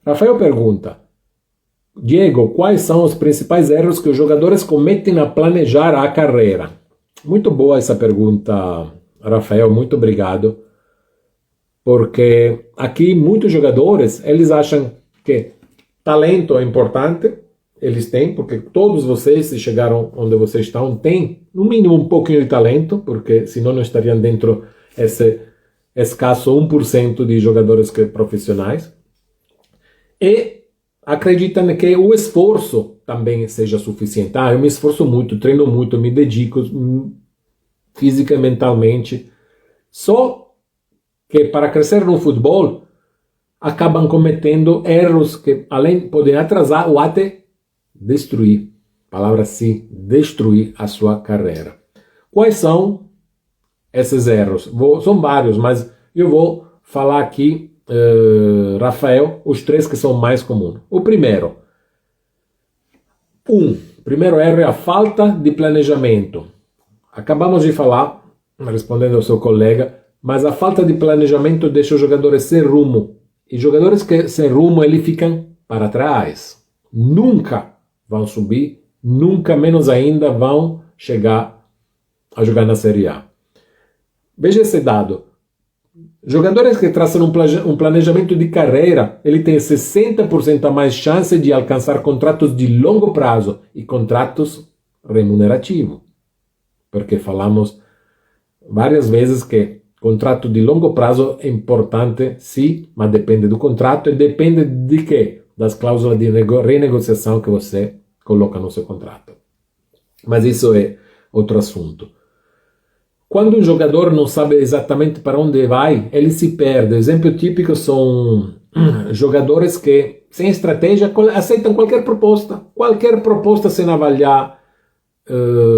Rafael pergunta: Diego, quais são os principais erros que os jogadores cometem a planejar a carreira? Muito boa essa pergunta, Rafael, muito obrigado. Porque aqui muitos jogadores, eles acham que talento é importante, eles têm, porque todos vocês, se chegaram onde vocês estão, têm no mínimo um pouquinho de talento, porque senão não estariam dentro esse escasso 1% de jogadores profissionais. E acreditam que o esforço também seja suficiente. Eu me esforço muito, treino muito, me dedico física e mentalmente. Só que para crescer no futebol, acabam cometendo erros que, além, podem atrasar ou até destruir, palavra sim, destruir a sua carreira. Quais são esses erros? São vários, mas eu vou falar aqui, Rafael, os 3 que são mais comuns. O primeiro erro é a falta de planejamento. Acabamos de falar, respondendo ao seu colega, mas a falta de planejamento deixa os jogadores sem rumo. E jogadores que sem rumo, eles ficam para trás. Nunca vão subir, nunca menos ainda vão chegar a jogar na Série A. Veja esse dado. Jogadores que traçam um planejamento de carreira, ele tem 60% a mais chance de alcançar contratos de longo prazo e contratos remunerativos. Porque falamos várias vezes que contrato de longo prazo é importante, sim, mas depende do contrato e depende de quê? Das cláusulas de renegociação que você coloca no seu contrato. Mas isso é outro assunto. Quando um jogador não sabe exatamente para onde vai, ele se perde. Exemplo típico são jogadores que, sem estratégia, aceitam qualquer proposta sem avaliar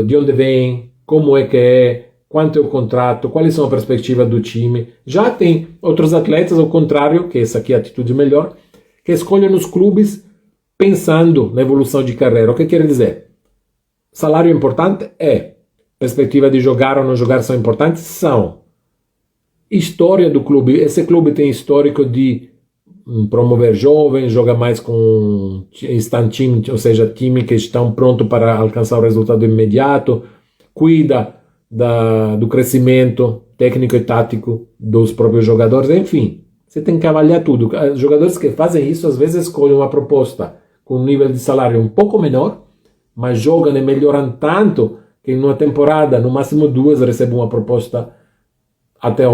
de onde vem, como é que é, quanto é o contrato, quais são a perspectiva do time. Já tem outros atletas, ao contrário, que essa aqui é a atitude melhor, que escolhem os clubes pensando na evolução de carreira. O que quer dizer? Salário importante? É. Perspectiva de jogar ou não jogar são importantes? São. História do clube. Esse clube tem histórico de promover jovens, joga mais com time, ou seja, time que estão prontos para alcançar o resultado imediato, cuida do crescimento técnico e tático dos próprios jogadores, enfim, você tem que avaliar tudo. Os jogadores que fazem isso, às vezes escolhem uma proposta com um nível de salário um pouco menor, mas jogam e melhoram tanto que em uma temporada, no máximo 2, recebem uma proposta até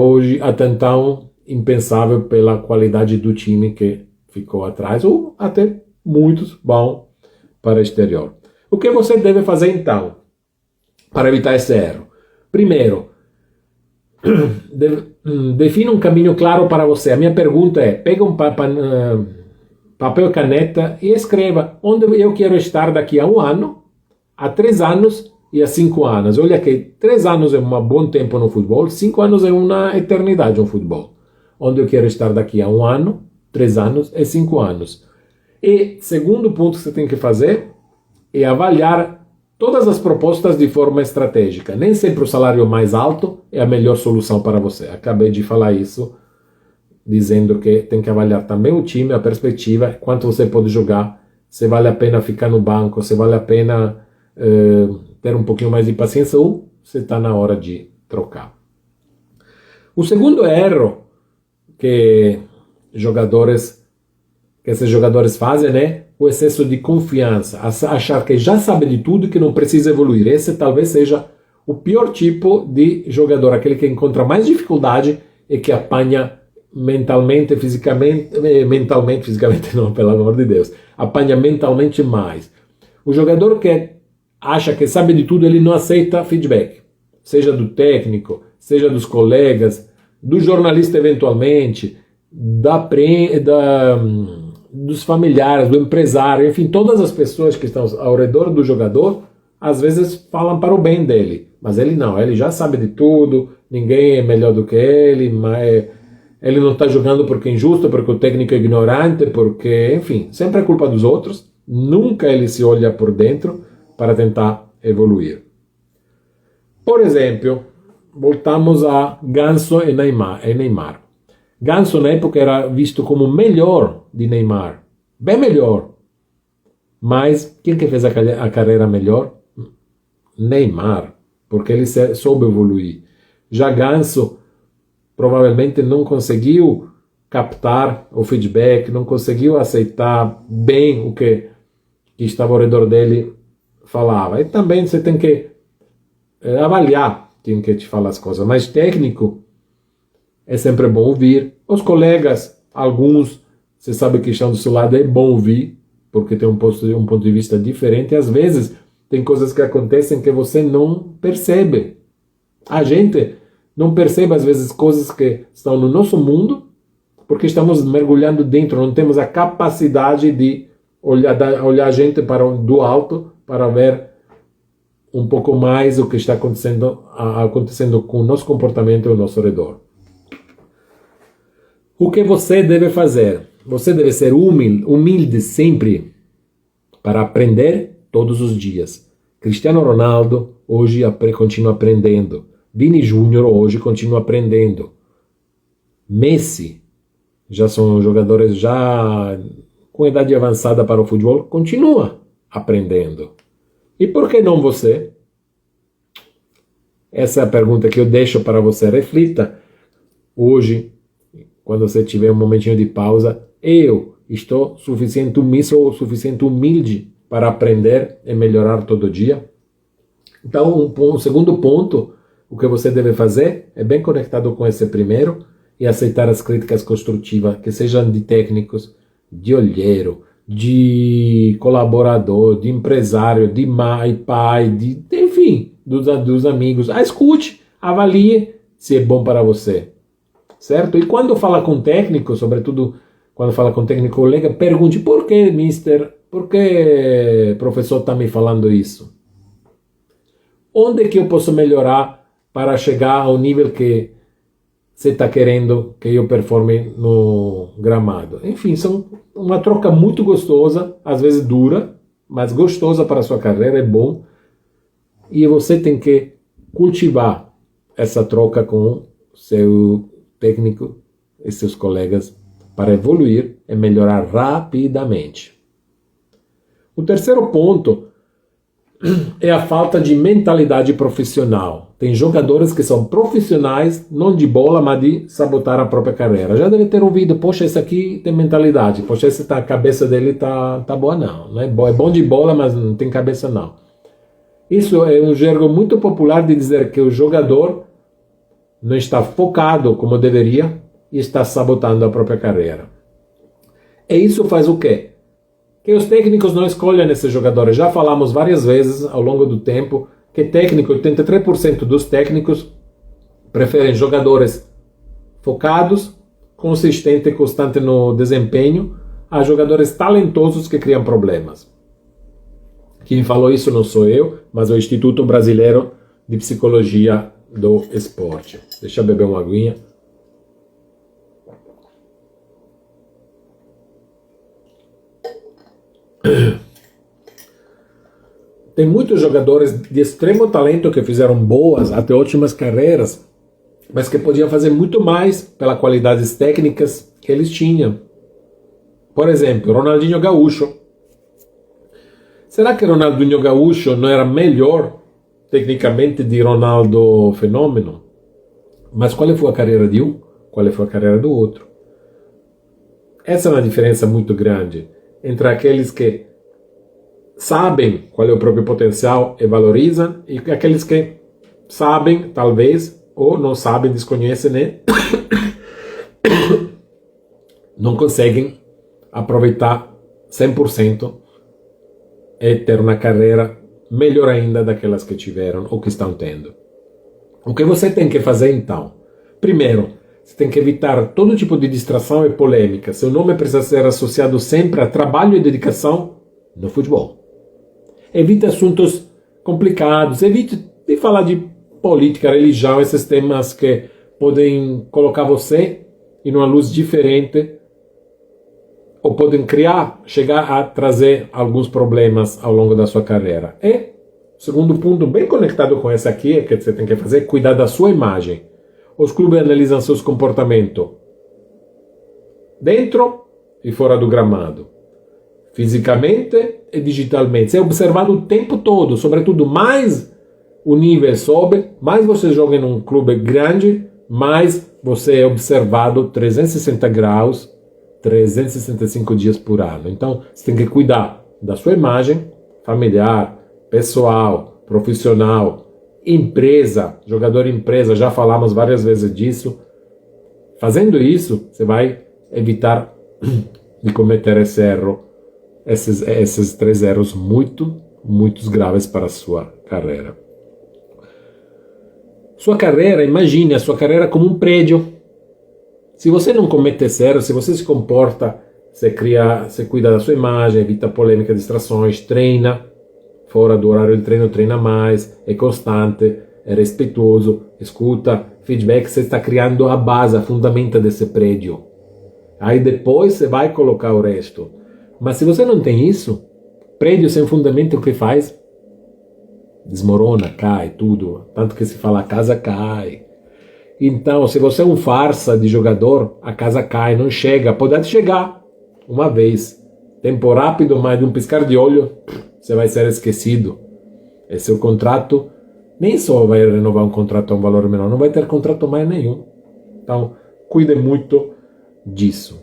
então, impensável pela qualidade do time que ficou atrás, ou até muitos vão para o exterior. O que você deve fazer então, para evitar esse erro? Primeiro, defina um caminho claro para você. A minha pergunta é, pega um papel e caneta e escreva onde eu quero estar daqui a 1 ano, a 3 anos e a 5 anos. Olha que 3 anos é um bom tempo no futebol, 5 anos é uma eternidade no futebol. Onde eu quero estar daqui a 1 ano, 3 anos e 5 anos. E segundo ponto que você tem que fazer é avaliar todas as propostas de forma estratégica. Nem sempre o salário mais alto é a melhor solução para você. Acabei de falar isso, dizendo que tem que avaliar também o time, a perspectiva, quanto você pode jogar, se vale a pena ficar no banco, se vale a pena ter um pouquinho mais de paciência ou se está na hora de trocar. O segundo erro que esses jogadores fazem, né? O excesso de confiança, achar que já sabe de tudo e que não precisa evoluir. Esse talvez seja o pior tipo de jogador, aquele que encontra mais dificuldade e que apanha mentalmente, fisicamente não, pelo amor de Deus, apanha mentalmente mais. O jogador que acha que sabe de tudo, ele não aceita feedback, seja do técnico, seja dos colegas, do jornalista eventualmente, dos familiares, do empresário, enfim, todas as pessoas que estão ao redor do jogador, às vezes falam para o bem dele, mas ele não, ele já sabe de tudo, ninguém é melhor do que ele, mas ele não está jogando porque é injusto, porque o técnico é ignorante, porque, enfim, sempre é culpa dos outros, nunca ele se olha por dentro para tentar evoluir. Por exemplo, voltamos a Ganso e Neymar. Ganso na época era visto como o melhor de Neymar. bem melhor. Mas quem que fez a carreira melhor? Neymar, porque ele soube evoluir. Já Ganso provavelmente não conseguiu captar o feedback, não conseguiu aceitar bem o que estava ao redor dele falava. E também você tem que avaliar quem que te fala as coisas. Mas técnico é sempre bom ouvir. Os colegas, alguns, você sabe que estão do seu lado, é bom ouvir, porque tem um ponto de vista diferente. E às vezes tem coisas que acontecem que você não percebe. A gente não percebe às vezes coisas que estão no nosso mundo, porque estamos mergulhando dentro, não temos a capacidade de olhar a gente do alto para ver um pouco mais o que está acontecendo com o nosso comportamento ao nosso redor. O que você deve fazer? Você deve ser humilde sempre para aprender todos os dias. Cristiano Ronaldo hoje continua aprendendo. Vini Júnior hoje continua aprendendo. Messi, já são jogadores já com idade avançada para o futebol, continua aprendendo. E por que não você? Essa é a pergunta que eu deixo para você. Reflita. Hoje, quando você tiver um momentinho de pausa, eu sou suficiente humilde para aprender e melhorar todo dia? Então, um segundo ponto, o que você deve fazer é bem conectado com esse primeiro e aceitar as críticas construtivas, que sejam de técnicos, de olheiro, de colaborador, de empresário, de mãe, pai, enfim, dos amigos. Escute, avalie se é bom para você. Certo? E quando fala com técnico, sobretudo quando fala com técnico colega, pergunte: por que, mister? Por que professor está me falando isso? Onde que eu posso melhorar para chegar ao nível que você está querendo que eu performe no gramado? Enfim, são uma troca muito gostosa, às vezes dura, mas gostosa para a sua carreira, é bom. E você tem que cultivar essa troca com seu técnico e seus colegas para evoluir e melhorar rapidamente. O terceiro ponto é a falta de mentalidade profissional. Tem jogadores que são profissionais, não de bola, mas de sabotar a própria carreira. Já deve ter ouvido: poxa, esse aqui tem mentalidade, poxa, a cabeça dele tá boa. Não é bom de bola, mas não tem cabeça não. Isso é um jergo muito popular de dizer que o jogador não está focado como deveria e está sabotando a própria carreira. E isso faz o quê? Que os técnicos não escolhem esses jogadores. Já falamos várias vezes ao longo do tempo que 83% dos técnicos preferem jogadores focados, consistentes e constantes no desempenho, a jogadores talentosos que criam problemas. Quem falou isso não sou eu, mas o Instituto Brasileiro de Psicologia do Esporte. Deixa eu beber uma aguinha. Tem muitos jogadores de extremo talento que fizeram boas, até ótimas carreiras, mas que podiam fazer muito mais pelas qualidades técnicas que eles tinham. Por exemplo, Ronaldinho Gaúcho. Será que Ronaldinho Gaúcho não era melhor tecnicamente de Ronaldo Fenômeno? Mas qual foi a carreira de um? Qual foi a carreira do outro? Essa é uma diferença muito grande entre aqueles que sabem qual é o próprio potencial e valorizam, e aqueles que sabem, talvez, ou não sabem, desconhecem, né? Não conseguem aproveitar 100% e ter uma carreira melhor ainda daquelas que tiveram ou que estão tendo. O que você tem que fazer então? Primeiro, você tem que evitar todo tipo de distração e polêmica. Seu nome precisa ser associado sempre a trabalho e dedicação no futebol. Evite assuntos complicados, evite de falar de política, religião, esses temas que podem colocar você em uma luz diferente ou podem chegar a trazer alguns problemas ao longo da sua carreira. E, segundo ponto, bem conectado com esse aqui, que você tem que fazer, cuidar da sua imagem. Os clubes analisam seus comportamentos dentro e fora do gramado. fisicamente e digitalmente. Você é observado o tempo todo, sobretudo mais o nível sobe, mais você joga em um clube grande, mais você é observado 360 graus, 365 dias por ano. Então, você tem que cuidar da sua imagem familiar, pessoal, profissional, empresa, jogador empresa, já falamos várias vezes disso. Fazendo isso, você vai evitar de cometer esse erro, esses 3 erros muito graves para a sua carreira. Sua carreira, imagine a sua carreira como um prédio. Se você não comete esse erro, se você se comporta, você cuida da sua imagem, evita polêmica, distrações, treina, fora do horário de treino, treina mais, é constante, é respeitoso, escuta feedback, você está criando a base, a fundamenta desse prédio. Aí depois você vai colocar o resto. Mas se você não tem isso, prédio sem fundamento, o que faz? Desmorona, cai tudo. Tanto que se fala a casa cai. Então, se você é um farsa de jogador, a casa cai, não chega. Pode chegar uma vez. Tempo rápido, mas de um piscar de olho, você vai ser esquecido. E seu contrato, nem só vai renovar um contrato a um valor menor, não vai ter contrato mais nenhum. Então, cuide muito disso.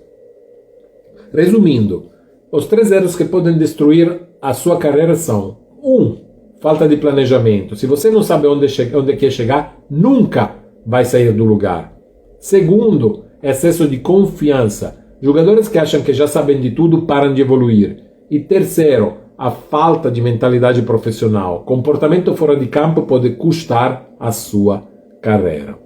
Resumindo, os 3 erros que podem destruir a sua carreira são: 1. Falta de planejamento. Se você não sabe onde quer chegar, nunca vai sair do lugar. 2. Excesso de confiança. Jogadores que acham que já sabem de tudo param de evoluir. E 3. A falta de mentalidade profissional. Comportamento fora de campo pode custar a sua carreira.